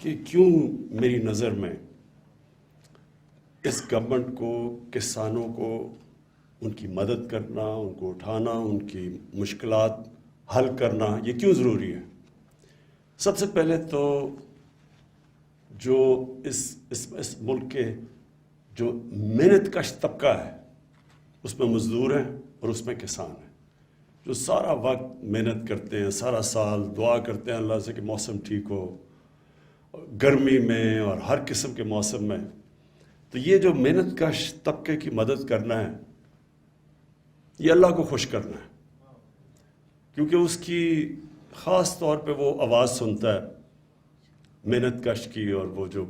کہ کیوں میری نظر میں اس گورنمنٹ کو کسانوں کو ان کی مدد کرنا، ان کو اٹھانا، ان کی مشکلات حل کرنا یہ کیوں ضروری ہے؟ سب سے پہلے تو جو اس ملک کے جو محنت کش طبقہ ہے اس میں مزدور ہیں اور اس میں کسان ہیں، جو سارا وقت محنت کرتے ہیں، سارا سال دعا کرتے ہیں اللہ سے کہ موسم ٹھیک ہو، گرمی میں اور ہر قسم کے موسم میں. تو یہ جو محنت کش طبقے کی مدد کرنا ہے یہ اللہ کو خوش کرنا ہے، کیونکہ اس کی خاص طور پہ وہ آواز سنتا ہے محنت کش کی، اور وہ جو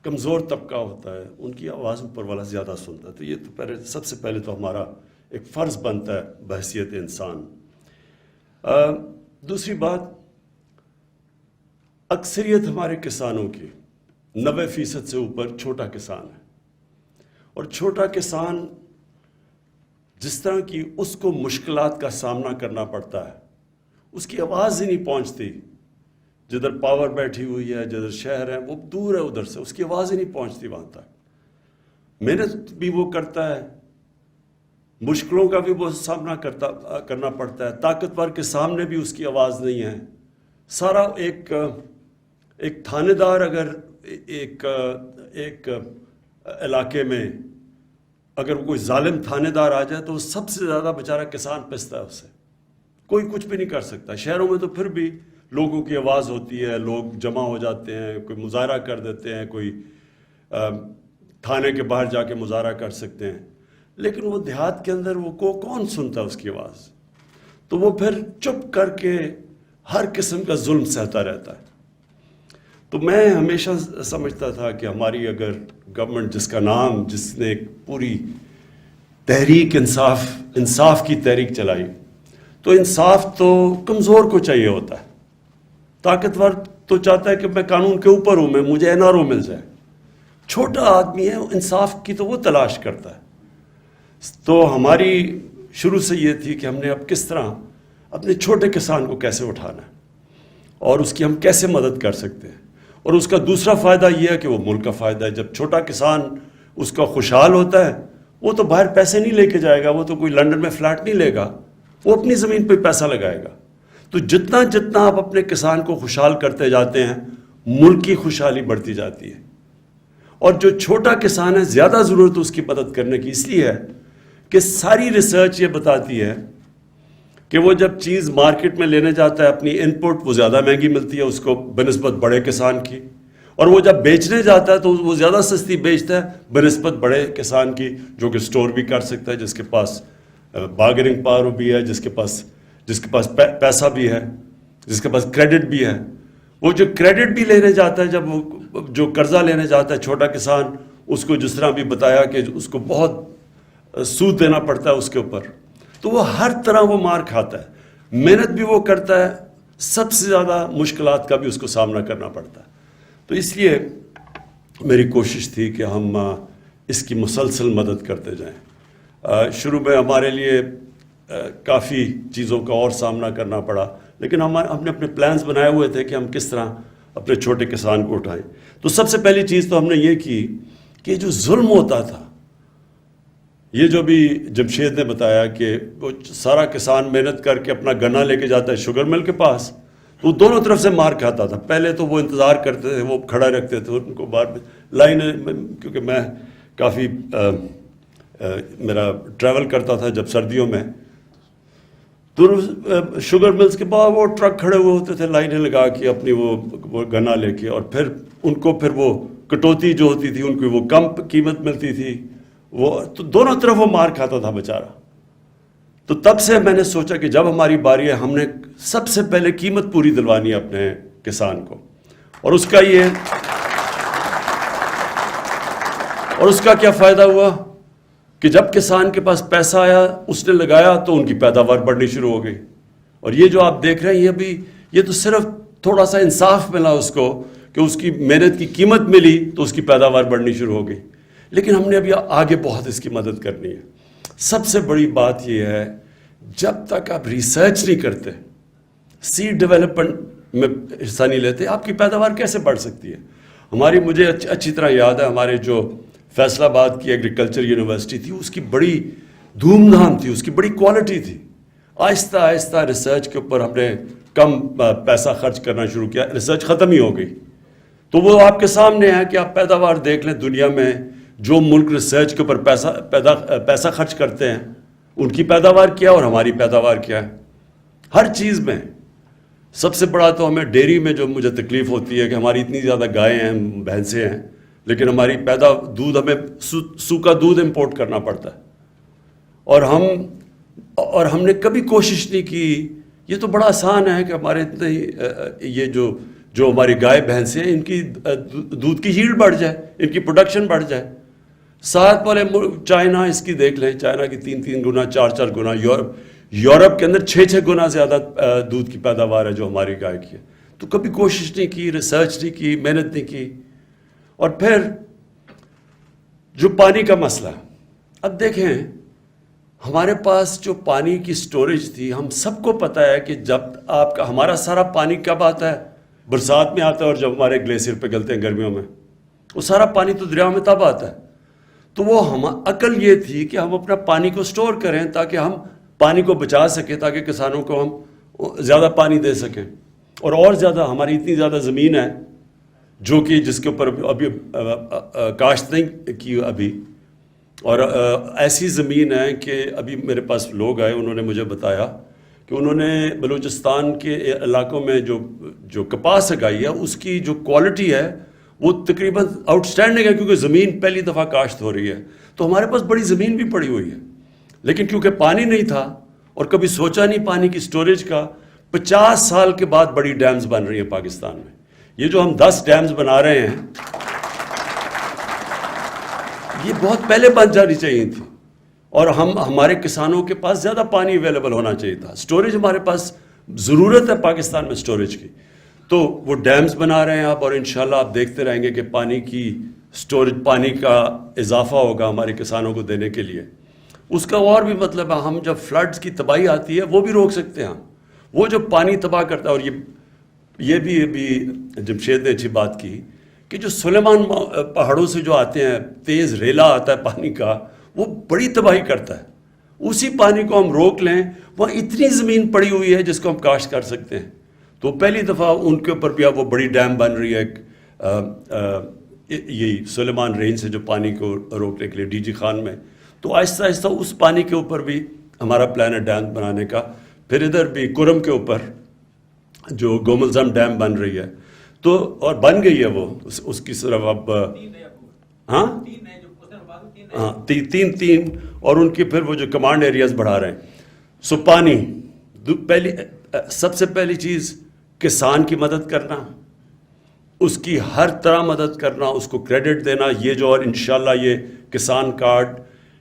کمزور طبقہ ہوتا ہے ان کی آواز اوپر والا زیادہ سنتا ہے. تو یہ تو سب سے پہلے تو ہمارا ایک فرض بنتا ہے بحیثیت انسان. دوسری بات، اکثریت ہمارے کسانوں کی 90% سے اوپر چھوٹا کسان ہے، اور چھوٹا کسان جس طرح کی اس کو مشکلات کا سامنا کرنا پڑتا ہے اس کی آواز ہی نہیں پہنچتی. جدھر پاور بیٹھی ہوئی ہے، جدھر شہر ہے وہ دور ہے، ادھر سے اس کی آواز ہی نہیں پہنچتی وہاں تک. محنت بھی وہ کرتا ہے، مشکلوں کا بھی وہ سامنا کرنا پڑتا ہے، طاقتور کے سامنے بھی اس کی آواز نہیں ہے. سارا ایک تھانے دار اگر ایک علاقے میں اگر کوئی ظالم تھانے دار آ جائے تو وہ سب سے زیادہ بیچارہ کسان پستا ہے اس سے، کوئی کچھ بھی نہیں کر سکتا. شہروں میں تو پھر بھی لوگوں کی آواز ہوتی ہے، لوگ جمع ہو جاتے ہیں، کوئی مظاہرہ کر دیتے ہیں، کوئی تھانے کے باہر جا کے مظاہرہ کر سکتے ہیں. لیکن وہ دیہات کے اندر وہ کون سنتا ہے اس کی آواز؟ تو وہ پھر چپ کر کے ہر قسم کا ظلم سہتا رہتا ہے. تو میں ہمیشہ سمجھتا تھا کہ ہماری اگر گورنمنٹ جس نے ایک پوری تحریک انصاف کی تحریک چلائی، تو انصاف تو کمزور کو چاہیے ہوتا ہے. طاقتور تو چاہتا ہے کہ میں قانون کے اوپر ہوں، مجھے NRO مل جائے. چھوٹا آدمی ہے، انصاف کی تو وہ تلاش کرتا ہے. تو ہماری شروع سے یہ تھی کہ ہم نے اب کس طرح اپنے چھوٹے کسان کو کیسے اٹھانا ہے اور اس کی ہم کیسے مدد کر سکتے ہیں. اور اس کا دوسرا فائدہ یہ ہے کہ وہ ملک کا فائدہ ہے. جب چھوٹا کسان اس کا خوشحال ہوتا ہے، وہ تو باہر پیسے نہیں لے کے جائے گا، وہ تو کوئی لنڈن میں فلیٹ نہیں لے گا، وہ اپنی زمین پہ پیسہ لگائے گا. تو جتنا آپ اپنے کسان کو خوشحال کرتے جاتے ہیں، ملک کی خوشحالی بڑھتی جاتی ہے. اور جو چھوٹا کسان ہے زیادہ ضرورت اس کی مدد کرنے کی اس لیے ہے کہ ساری ریسرچ یہ بتاتی ہے کہ وہ جب چیز مارکیٹ میں لینے جاتا ہے اپنی ان پٹ، وہ زیادہ مہنگی ملتی ہے اس کو بنسبت بڑے کسان کی، اور وہ جب بیچنے جاتا ہے تو وہ زیادہ سستی بیچتا ہے بنسبت بڑے کسان کی، جو کہ سٹور بھی کر سکتا ہے، جس کے پاس بارگیننگ پاور بھی ہے، جس کے پاس پیسہ بھی ہے، جس کے پاس کریڈٹ بھی ہے. وہ جو کریڈٹ بھی لینے جاتا ہے، جب وہ جو قرضہ لینے جاتا ہے چھوٹا کسان، اس کو جس طرح بھی بتایا کہ اس کو بہت سود دینا پڑتا ہے اس کے اوپر، تو وہ ہر طرح وہ مار کھاتا ہے. محنت بھی وہ کرتا ہے، سب سے زیادہ مشکلات کا بھی اس کو سامنا کرنا پڑتا ہے. تو اس لیے میری کوشش تھی کہ ہم اس کی مسلسل مدد کرتے جائیں. شروع میں ہمارے لیے کافی چیزوں کا اور سامنا کرنا پڑا، لیکن ہم نے اپنے پلانز بنائے ہوئے تھے کہ ہم کس طرح اپنے چھوٹے کسان کو اٹھائیں. تو سب سے پہلی چیز تو ہم نے یہ کی کہ جو ظلم ہوتا تھا، یہ جو بھی جمشید نے بتایا کہ وہ سارا کسان محنت کر کے اپنا گنا لے کے جاتا ہے شوگر مل کے پاس، تو وہ دونوں طرف سے مار کھاتا تھا. پہلے تو وہ انتظار کرتے تھے، وہ کھڑا رکھتے تھے ان کو باہر لائن، کیونکہ میں کافی میرا ٹریول کرتا تھا جب سردیوں میں، تو شوگر ملز کے بعد وہ ٹرک کھڑے ہوئے ہوتے تھے لائنیں لگا کے اپنی وہ گنا لے کے، اور پھر ان کو پھر وہ کٹوتی جو ہوتی تھی ان کی وہ کم قیمت ملتی تھی، وہ تو دونوں طرف وہ مار کھاتا تھا بیچارہ. تو تب سے میں نے سوچا کہ جب ہماری باری ہے ہم نے سب سے پہلے قیمت پوری دلوانی ہے اپنے کسان کو. اور اس کا کیا فائدہ ہوا کہ جب کسان کے پاس پیسہ آیا، اس نے لگایا تو ان کی پیداوار بڑھنی شروع ہو گئی. اور یہ جو آپ دیکھ رہے ہیں یہ تو صرف تھوڑا سا انصاف ملا اس کو کہ اس کی محنت کی قیمت ملی تو اس کی پیداوار بڑھنی شروع ہو گئی. لیکن ہم نے ابھی آگے بہت اس کی مدد کرنی ہے. سب سے بڑی بات یہ ہے، جب تک آپ ریسرچ نہیں کرتے، سیڈ ڈیولپمنٹ میں حصہ نہیں لیتے، آپ کی پیداوار کیسے بڑھ سکتی ہے؟ مجھے اچھی طرح یاد ہے ہمارے جو فیصل آباد کی ایگریکلچر یونیورسٹی تھی، اس کی بڑی دھوم دھام تھی، اس کی بڑی کوالٹی تھی. آہستہ آہستہ ریسرچ کے اوپر ہم نے کم پیسہ خرچ کرنا شروع کیا، ریسرچ ختم ہی ہو گئی. تو وہ آپ کے سامنے ہے کہ آپ پیداوار دیکھ لیں، دنیا میں جو ملک ریسرچ کے اوپر پیسہ خرچ کرتے ہیں ان کی پیداوار کیا اور ہماری پیداوار کیا ہے. ہر چیز میں سب سے بڑا تو ہمیں ڈیری میں جو مجھے تکلیف ہوتی ہے کہ ہماری اتنی زیادہ گائیں ہیں، بھینسیں ہیں، لیکن ہماری دودھ ہمیں سوکھا دودھ امپورٹ کرنا پڑتا ہے. اور ہم نے کبھی کوشش نہیں کی. یہ تو بڑا آسان ہے کہ ہمارے اتنے یہ جو ہماری گائے بھینسیں ہیں ان کی دودھ کی ہیلڈ بڑھ جائے، ان کی پروڈکشن بڑھ جائے. ساتھ والے چائنا اس کی دیکھ لیں، چائنا کی 3 گنا 4 گنا، یورپ کے اندر 6 گنا زیادہ دودھ کی پیداوار ہے جو ہماری گائے کی ہے. تو کبھی کوشش نہیں کی، ریسرچ نہیں کی، محنت نہیں کی. اور پھر جو پانی کا مسئلہ، اب دیکھیں ہمارے پاس جو پانی کی سٹوریج تھی، ہم سب کو پتہ ہے کہ جب ہمارا سارا پانی کب آتا ہے؟ برسات میں آتا ہے، اور جب ہمارے گلیشیئر پہ گلتے ہیں گرمیوں میں، وہ سارا پانی تو دریاؤں میں تب آتا ہے. تو وہ عقل یہ تھی کہ ہم اپنا پانی کو سٹور کریں تاکہ ہم پانی کو بچا سکیں، تاکہ کسانوں کو ہم زیادہ پانی دے سکیں. اور زیادہ ہماری اتنی زیادہ زمین ہے جو کہ جس کے اوپر ابھی کاشت نہیں کی ابھی، اور ایسی زمین ہے کہ ابھی میرے پاس لوگ آئے، انہوں نے مجھے بتایا کہ انہوں نے بلوچستان کے علاقوں میں جو کپاس اگائی ہے اس کی جو کوالٹی ہے وہ تقریباً آؤٹ اسٹینڈنگ ہے، کیونکہ زمین پہلی دفعہ کاشت ہو رہی ہے. تو ہمارے پاس بڑی زمین بھی پڑی ہوئی ہے، لیکن کیونکہ پانی نہیں تھا اور کبھی سوچا نہیں پانی کی سٹوریج کا. 50 سال کے بعد بڑی ڈیمز بن رہی ہیں پاکستان میں. یہ جو ہم 10 ڈیمز بنا رہے ہیں یہ بہت پہلے بن جانی چاہیے تھی، اور ہمارے کسانوں کے پاس زیادہ پانی اویلیبل ہونا چاہیے تھا. سٹوریج ہمارے پاس ضرورت ہے پاکستان میں سٹوریج کی، تو وہ ڈیمز بنا رہے ہیں آپ، اور انشاءاللہ آپ دیکھتے رہیں گے کہ پانی کی سٹوریج، پانی کا اضافہ ہوگا ہمارے کسانوں کو دینے کے لیے. اس کا اور بھی مطلب ہے، ہم جب فلڈز کی تباہی آتی ہے وہ بھی روک سکتے ہیں. وہ جو پانی تباہ کرتا ہے، اور یہ بھی ابھی جمشید نے اچھی بات کی کہ جو سلیمان پہاڑوں سے جو آتے ہیں، تیز ریلا آتا ہے پانی کا، وہ بڑی تباہی کرتا ہے. اسی پانی کو ہم روک لیں، وہاں اتنی زمین پڑی ہوئی ہے جس کو ہم کاشت کر سکتے ہیں. تو پہلی دفعہ ان کے اوپر بھی اب وہ بڑی ڈیم بن رہی ہے یہی سلیمان رینج سے جو پانی کو روکنے کے لیے ڈی جی خان میں. تو آہستہ آہستہ اس پانی کے اوپر بھی ہمارا پلان ہے ڈیم بنانے کا. پھر ادھر بھی کرم کے اوپر جو گوملزم ڈیم بن رہی ہے، تو اور بن گئی ہے وہ، اس کی صرف اب ہاں 3 اور ان کی پھر وہ جو کمانڈ ایریاز بڑھا رہے ہیں. سو پانی سب سے پہلی چیز کسان کی مدد کرنا، اس کی ہر طرح مدد کرنا، اس کو کریڈٹ دینا. یہ جو اور انشاءاللہ یہ کسان کارڈ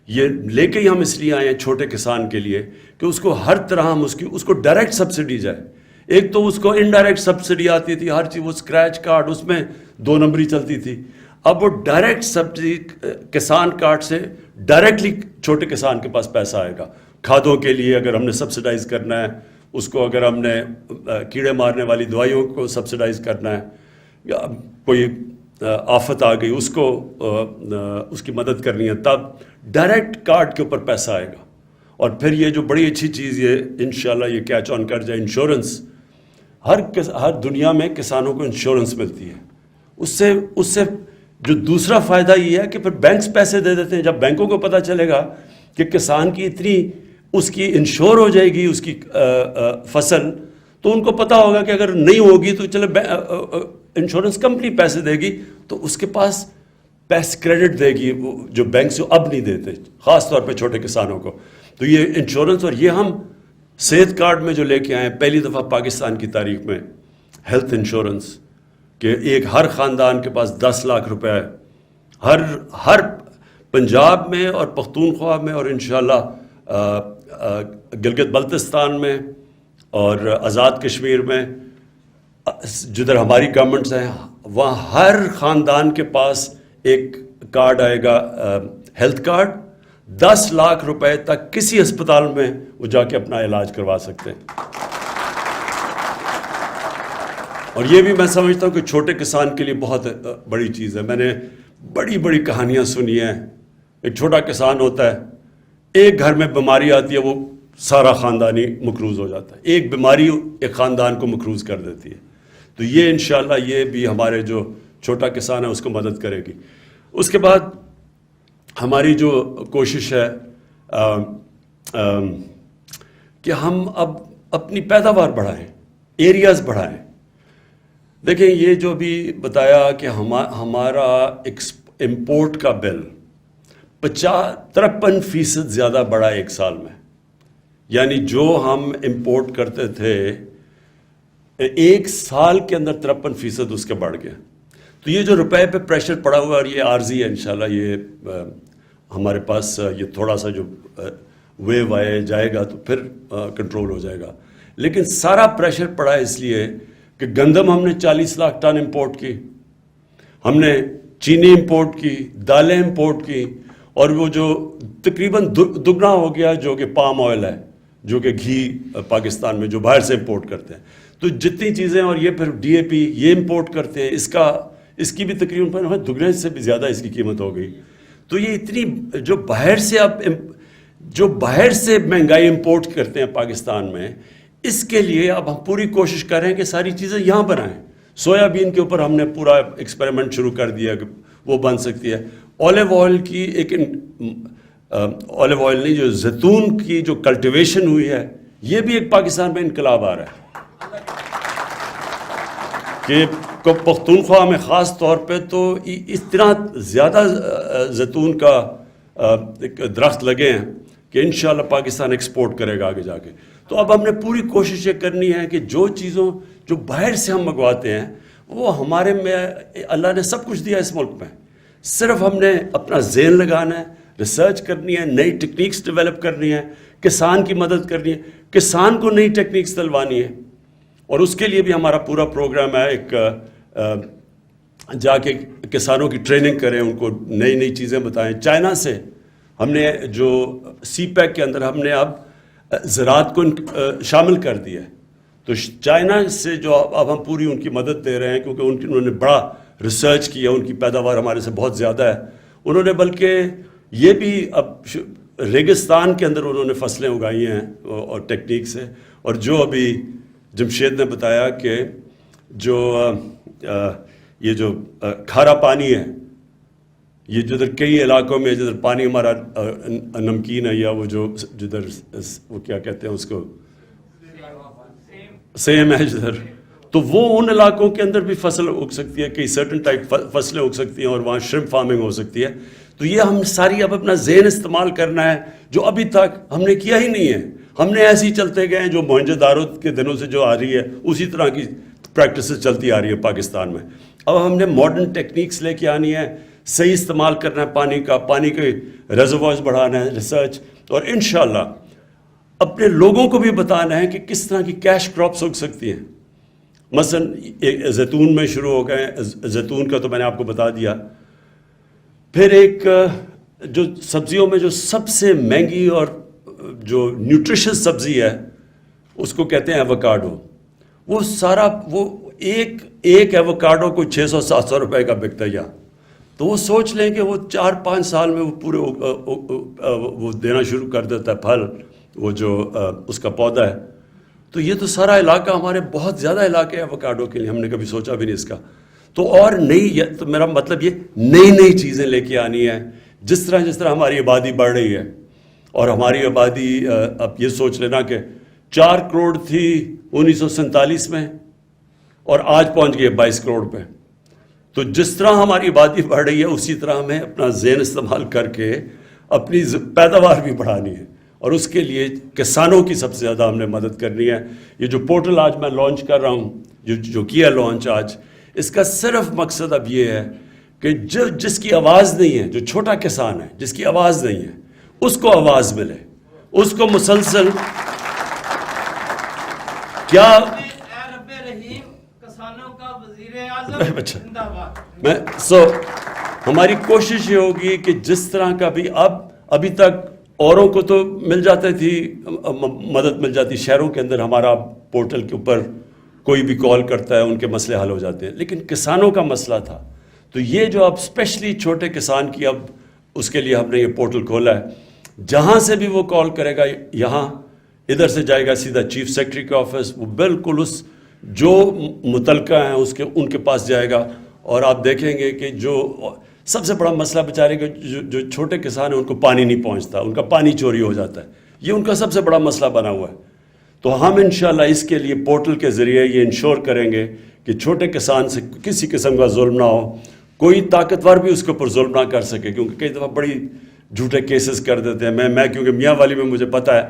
یہ لے کے ہی ہم اس لیے آئے ہیں چھوٹے کسان کے لیے کہ اس کو ہر طرح ہم اس کو ڈائریکٹ سبسڈی جائے. ایک تو اس کو انڈائریکٹ سبسڈی آتی تھی ہر چیز، وہ اسکریچ کارڈ اس میں 2 نمبری چلتی تھی. اب وہ ڈائریکٹ سبسڈی کسان کارڈ سے ڈائریکٹلی چھوٹے کسان کے پاس پیسہ آئے گا. کھادوں کے لیے اگر ہم نے سبسڈائز کرنا ہے اس کو، اگر ہم نے کیڑے مارنے والی دوائیوں کو سبسڈائز کرنا ہے، یا کوئی آفت آ گئی اس کو اس کی مدد کرنی ہے، تب ڈائریکٹ کارڈ کے اوپر پیسہ آئے گا. اور پھر یہ جو بڑی اچھی چیز یہ انشاءاللہ یہ کیچ آن کر جائے، انشورنس. ہر دنیا میں کسانوں کو انشورنس ملتی ہے. اس سے جو دوسرا فائدہ یہ ہے کہ پھر بینکس پیسے دے دیتے ہیں. جب بینکوں کو پتہ چلے گا کہ کسان کی اتنی اس کی انشور ہو جائے گی اس کی فصل، تو ان کو پتہ ہوگا کہ اگر نہیں ہوگی تو چلے انشورنس کمپنی پیسے دے گی، تو اس کے پاس پیسے کریڈٹ دے گی جو بینک سے اب نہیں دیتے، خاص طور پہ چھوٹے کسانوں کو. تو یہ انشورنس، اور یہ ہم صحت کارڈ میں جو لے کے آئے ہیں پہلی دفعہ پاکستان کی تاریخ میں ہیلتھ انشورنس، کہ ہر خاندان کے پاس 10 لاکھ روپے ہے ہر پنجاب میں اور پختونخوا میں، اور انشاءاللہ گلگت بلتستان میں اور آزاد کشمیر میں جدھر ہماری گورنمنٹس ہیں، وہاں ہر خاندان کے پاس ایک کارڈ آئے گا، ہیلتھ کارڈ. 10 لاکھ روپے تک کسی ہسپتال میں وہ جا کے اپنا علاج کروا سکتے ہیں. اور یہ بھی میں سمجھتا ہوں کہ چھوٹے کسان کے لیے بہت بڑی چیز ہے. میں نے بڑی بڑی کہانیاں سنی ہیں. ایک چھوٹا کسان ہوتا ہے, ایک گھر میں بیماری آتی ہے, وہ سارا خاندانی مقروض ہو جاتا ہے. ایک بیماری ایک خاندان کو مقروض کر دیتی ہے. تو یہ انشاءاللہ یہ بھی ہمارے جو چھوٹا کسان ہے اس کو مدد کرے گی. اس کے بعد ہماری جو کوشش ہے کہ ہم اب اپنی پیداوار بڑھائیں, ایریاز بڑھائیں. دیکھیں یہ جو بھی بتایا کہ ہمارا امپورٹ کا بل 53% زیادہ بڑھا ایک سال میں. یعنی جو ہم امپورٹ کرتے تھے ایک سال کے اندر 53% اس کے بڑھ گیا. تو یہ جو روپے پہ پریشر پڑا ہوا ہے اور یہ عارضی ہے, انشاءاللہ یہ ہمارے پاس یہ تھوڑا سا جو ویو آئے جائے گا تو پھر کنٹرول ہو جائے گا. لیکن سارا پریشر پڑا ہے اس لیے کہ گندم ہم نے 40 لاکھ ٹن امپورٹ کی, ہم نے چینی امپورٹ کی, دالیں امپورٹ کی, اور وہ جو تقریباً دگنا ہو گیا جو کہ پام آئل ہے, جو کہ گھی پاکستان میں جو باہر سے امپورٹ کرتے ہیں. تو جتنی چیزیں, اور یہ پھر ڈی اے پی یہ امپورٹ کرتے ہیں, اس کی بھی تقریباً دگنے سے بھی زیادہ اس کی قیمت ہو گئی. تو یہ اتنی جو باہر سے مہنگائی امپورٹ کرتے ہیں پاکستان میں, اس کے لیے اب ہم پوری کوشش کر رہے ہیں کہ ساری چیزیں یہاں بنائیں. سویا بین کے اوپر ہم نے پورا ایکسپیریمنٹ شروع کر دیا کہ وہ بن سکتی ہے. اولیو آئل کی ایک اولیو آئل نہیں, جو زیتون کی جو کلٹیویشن ہوئی ہے, یہ بھی ایک پاکستان میں انقلاب آ رہا ہے کہ پختونخوا میں خاص طور پہ تو اتنا زیادہ زیتون کا درخت لگے ہیں کہ انشاءاللہ پاکستان ایکسپورٹ کرے گا آگے جا کے. تو اب ہم نے پوری کوشش یہ کرنی ہے کہ جو باہر سے ہم منگواتے ہیں وہ ہمارے میں اللہ نے سب کچھ دیا اس ملک میں, صرف ہم نے اپنا ذہن لگانا ہے, ریسرچ کرنی ہے, نئی ٹیکنیکس ڈیولپ کرنی ہے, کسان کی مدد کرنی ہے, کسان کو نئی ٹیکنیکس دلوانی ہے. اور اس کے لیے بھی ہمارا پورا پروگرام ہے, ایک جا کے کسانوں کی ٹریننگ کریں, ان کو نئی نئی چیزیں بتائیں. چائنا سے ہم نے جو سی پیک کے اندر ہم نے اب زراعت کو شامل کر دیا ہے. تو چائنا سے جو اب ہم پوری ان کی مدد دے رہے ہیں, کیونکہ انہوں نے بڑا ریسرچ کیا, ان کی پیداوار ہمارے سے بہت زیادہ ہے. انہوں نے بلکہ یہ بھی اب ریگستان کے اندر انہوں نے فصلیں اگائی ہیں اور ٹیکنیک سے. اور جو ابھی جمشید نے بتایا کہ جو یہ جو کھارا پانی ہے, یہ جدھر کئی علاقوں میں جدھر پانی ہمارا نمکین ہے, یا وہ جو جدھر وہ کیا کہتے ہیں اس کو, سیم ہے جدھر, تو وہ ان علاقوں کے اندر بھی فصل اگ سکتی ہے, کئی سرٹن ٹائپ فصلیں اگ سکتی ہیں, اور وہاں شرمپ فارمنگ ہو سکتی ہے. تو یہ ہم ساری اب اپنا ذہن استعمال کرنا ہے, جو ابھی تک ہم نے کیا ہی نہیں ہے. ہم نے ایسے ہی چلتے گئے ہیں, جو موہنجو دارو کے دنوں سے جو آ رہی ہے اسی طرح کی پریکٹسز چلتی آ رہی ہے پاکستان میں. اب ہم نے ماڈرن ٹیکنیکس لے کے آنی ہے, صحیح استعمال کرنا ہے پانی کے ریزروائرز بڑھانا ہے, ریسرچ, اور انشاءاللہ اپنے لوگوں کو بھی بتانا ہے کہ کس طرح کی کیش کراپس اگ سکتی ہیں. مثلا زیتون میں شروع ہو گئے, زیتون کا تو میں نے آپ کو بتا دیا. پھر ایک جو سبزیوں میں جو سب سے مہنگی اور جو نیوٹریشس سبزی ہے اس کو کہتے ہیں ایووکاڈو. وہ سارا وہ ایک ایووکاڈو کو 600-700 روپے کا بکتا ہے یہاں. تو وہ سوچ لیں کہ وہ 4-5 سال میں وہ پورے وہ دینا شروع کر دیتا ہے پھل, وہ جو اس کا پودا ہے. تو یہ تو سارا علاقہ ہمارے بہت زیادہ علاقے ہیں ایووکاڈو کے لیے, ہم نے کبھی سوچا بھی نہیں اس کا. تو اور تو میرا مطلب یہ نئی چیزیں لے کے آنی ہے. جس طرح ہماری آبادی بڑھ رہی ہے, اور ہماری آبادی اب یہ سوچ لینا کہ 4 کروڑ تھی 1947 میں, اور آج پہنچ گئی 22 کروڑ پہ. تو جس طرح ہماری آبادی بڑھ رہی ہے اسی طرح ہمیں اپنا ذہن استعمال کر کے اپنی پیداوار بھی بڑھانی ہے, اور اس کے لیے کسانوں کی سب سے زیادہ ہم نے مدد کرنی ہے. یہ جو پورٹل آج میں لانچ کر رہا ہوں, جو کیا لانچ آج, اس کا صرف مقصد اب یہ ہے کہ جس کی آواز نہیں ہے, جو چھوٹا کسان ہے جس کی آواز نہیں ہے, اس کو آواز ملے, اس کو مسلسل کیا ہماری کوشش یہ ہوگی کہ جس طرح کا بھی ابھی تک اوروں کو تو مل جاتی تھی مدد مل جاتی, شہروں کے اندر ہمارا پورٹل کے اوپر کوئی بھی کال کرتا ہے ان کے مسئلے حل ہو جاتے ہیں. لیکن کسانوں کا مسئلہ تھا. تو یہ جو اب اسپیشلی چھوٹے کسان کی اب اس کے لیے ہم نے یہ پورٹل کھولا ہے. جہاں سے بھی وہ کال کرے گا یہاں ادھر سے جائے گا سیدھا چیف سیکرٹری کے آفس, وہ بالکل اس جو متعلقہ ہیں ان کے پاس جائے گا. اور آپ دیکھیں گے کہ جو سب سے بڑا مسئلہ بیچارے کے جو چھوٹے کسان ہیں ان کو پانی نہیں پہنچتا, ان کا پانی چوری ہو جاتا ہے, یہ ان کا سب سے بڑا مسئلہ بنا ہوا ہے. تو ہم انشاءاللہ اس کے لیے پورٹل کے ذریعے یہ انشور کریں گے کہ چھوٹے کسان سے کسی قسم کا ظلم نہ ہو, کوئی طاقتور بھی اس کے اوپر ظلم نہ کر سکے, کیونکہ کئی دفعہ بڑی جھوٹے کیسز کر دیتے ہیں. میں کیونکہ میاں والی میں مجھے پتہ ہے,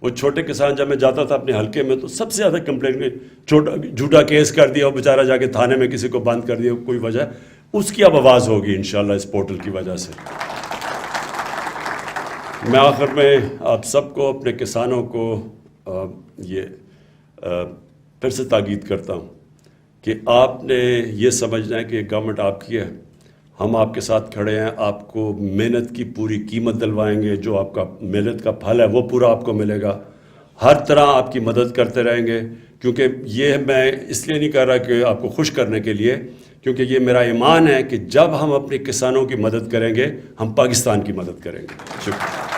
وہ چھوٹے کسان جب میں جاتا تھا اپنے حلقے میں تو سب سے زیادہ کمپلین جھوٹا کیس کر دیا, وہ بیچارہ جا کے تھانے میں کسی کو بند کر دیا, کوئی وجہ, اس کی اب آواز ہوگی انشاءاللہ اس پورٹل کی وجہ سے. میں آخر میں آپ سب کو, اپنے کسانوں کو یہ پھر سے تاکید کرتا ہوں کہ آپ نے یہ سمجھنا ہے کہ گورنمنٹ آپ کی ہے, ہم آپ کے ساتھ کھڑے ہیں, آپ کو محنت کی پوری قیمت دلوائیں گے, جو آپ کا محنت کا پھل ہے وہ پورا آپ کو ملے گا, ہر طرح آپ کی مدد کرتے رہیں گے. کیونکہ یہ میں اس لیے نہیں کر رہا کہ آپ کو خوش کرنے کے لیے, کیونکہ یہ میرا ایمان ہے کہ جب ہم اپنے کسانوں کی مدد کریں گے ہم پاکستان کی مدد کریں گے. شکریہ.